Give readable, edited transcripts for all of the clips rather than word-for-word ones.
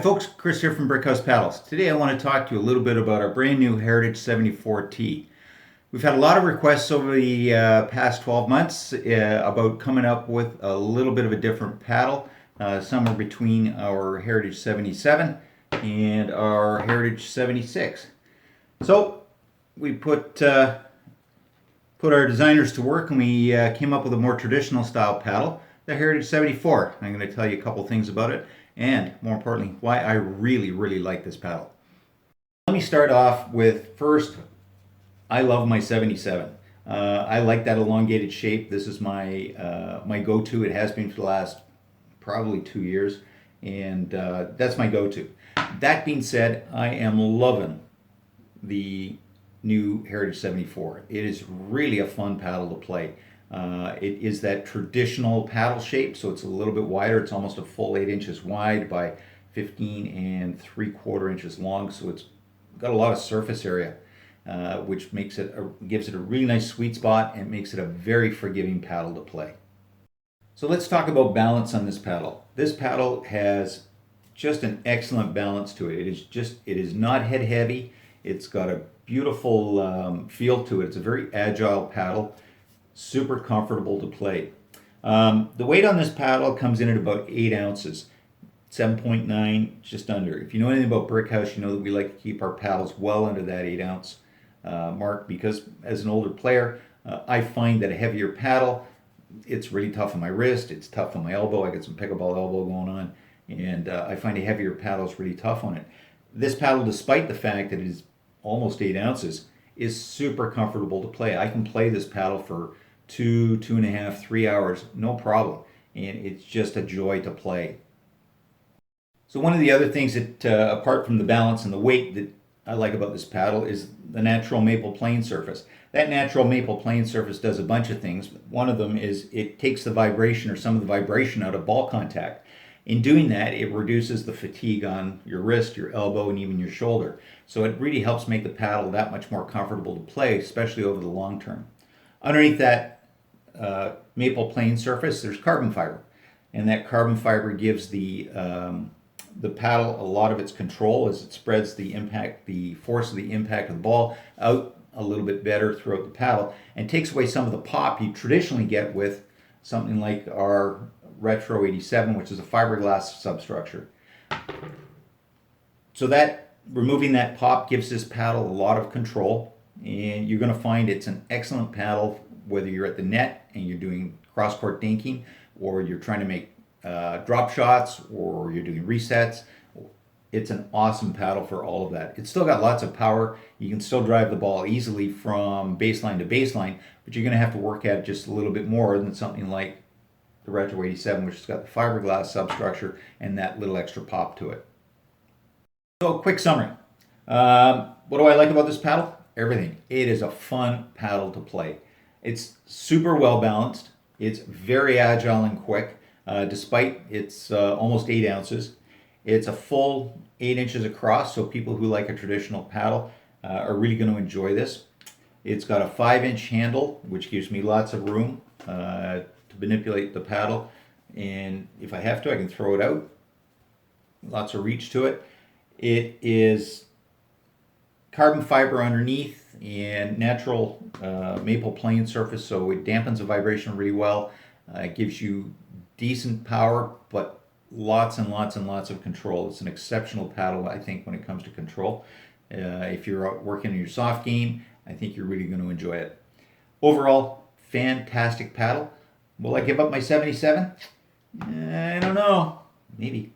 Hi folks, Chris here from Brickhouse Paddles. Today I want to talk to you a little bit about our brand new Heritage 74T. We've had a lot of requests over the past 12 months about coming up with a little bit of a different paddle, somewhere between our Heritage 77 and our Heritage 76. So we put our designers to work and we came up with a more traditional style paddle, the Heritage 74. I'm going to tell you a couple things about it and, more importantly, why I really like this paddle. Let me start off with, first, I love my 77. I like that elongated shape. This is my go-to. It has been for the last probably 2 years, and that's my go-to. That being said, I am loving the new Heritage 74. It is really a fun paddle to play. It is that traditional paddle shape, so it's a little bit wider. It's almost a full 8 inches wide by 15 3/4 inches long, so it's got a lot of surface area, which gives it a really nice sweet spot and makes it a very forgiving paddle to play. So let's talk about balance on this paddle. This paddle has just an excellent balance to it. It is not head heavy. It's got a beautiful feel to it. It's a very agile paddle. Super comfortable to play. The weight on this paddle comes in at about 8 ounces, 7.9, just under. If you know anything about Brickhouse, you know that we like to keep our paddles well under that 8 ounce mark, because as an older player, I find that a heavier paddle, it's really tough on my wrist, it's tough on my elbow. I got some pickleball elbow going on, and I find a heavier paddle is really tough on it. This paddle, despite the fact that it is almost 8 ounces, is super comfortable to play. I can play this paddle for 2.5, 3 hours, no problem. And it's just a joy to play. So one of the other things that, apart from the balance and the weight, that I like about this paddle is the natural maple plane surface. That natural maple plane surface does a bunch of things. One of them is it takes the vibration, or some of the vibration, out of ball contact. In doing that, it reduces the fatigue on your wrist, your elbow, and even your shoulder. So it really helps make the paddle that much more comfortable to play, especially over the long term. Underneath that maple plane surface, there's carbon fiber, and that carbon fiber gives the paddle a lot of its control as it spreads the force of the impact of the ball out a little bit better throughout the paddle, and takes away some of the pop you traditionally get with something like our Retro 87, which is a fiberglass substructure. So that removing that pop gives this paddle a lot of control, and you're going to find it's an excellent paddle whether you're at the net and you're doing cross-court dinking, or you're trying to make drop shots, or you're doing resets. It's an awesome paddle for all of that. It's still got lots of power. You can still drive the ball easily from baseline to baseline, but you're going to have to work at it just a little bit more than something like the Retro 87, which has got the fiberglass substructure and that little extra pop to it. So, quick summary. What do I like about this paddle? Everything. It is a fun paddle to play. It's super well balanced. It's very agile and quick, despite it's almost 8 ounces. It's a full 8 inches across, so people who like a traditional paddle are really going to enjoy this. It's got a 5-inch handle, which gives me lots of room to manipulate the paddle, and if I have to, I can throw it out. Lots of reach to it. It is carbon fiber underneath and natural maple plane surface, so it dampens the vibration really well. It gives you decent power, but lots and lots of control. It's an exceptional paddle, I think, when it comes to control. If you're working on your soft game, I think you're really going to enjoy it. Overall, fantastic paddle. Will I give up my 77? I don't know. Maybe.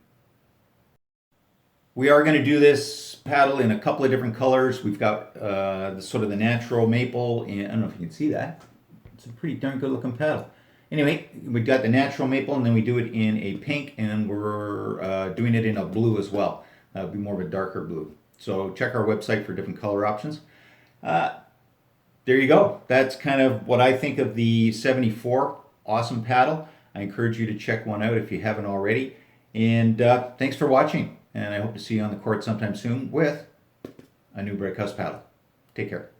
We are going to do this paddle in a couple of different colors. We've got the natural maple, and I don't know if you can see that. It's a pretty darn good looking paddle. Anyway, we've got the natural maple, and then we do it in a pink, and we're doing it in a blue as well. It'll be more of a darker blue. So check our website for different color options. There you go. That's kind of what I think of the 74. Awesome paddle. I encourage you to check one out if you haven't already. And thanks for watching. And I hope to see you on the court sometime soon with a new Brickhouse paddle. Take care.